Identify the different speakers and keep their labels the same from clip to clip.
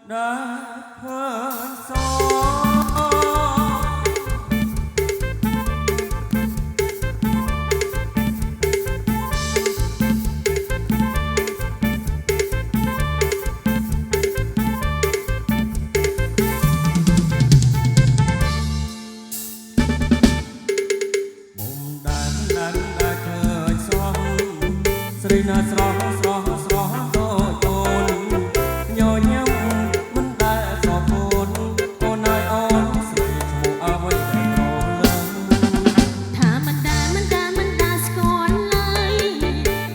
Speaker 1: đã khơi gió Sri na sro sro sro do tôn nhô nhâmមិនដែលស្រពោនអូនហើយអូនស្រីឈ្មោះអ្វីដែលរលឹង
Speaker 2: ថាមិនដែលស្គាល់ឡើយ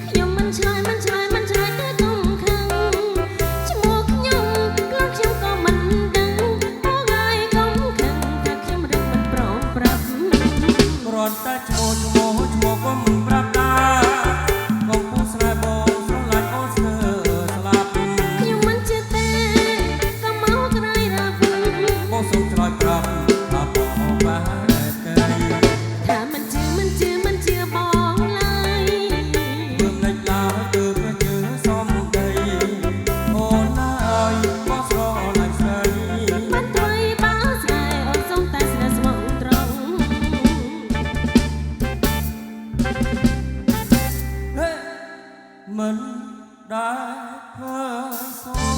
Speaker 2: ខ្ញុំមិនឆ្លើយទេកុំខឹងឈ្មោះខ្ញុំក្លងខ្ញុំក៏មិនដឹងបងហើយកុំខឹងថាខ្ញុំរឹងមិនព្រមប្រាប់
Speaker 1: គ្រាន់តែឈ្មោះក៏មិនប្រាប់ដែរមិនដែលឃើញសោ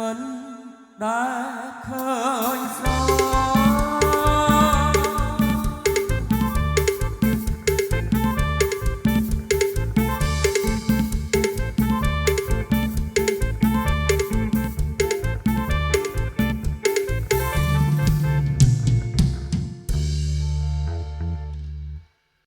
Speaker 1: មិនដែលឃើញស្រ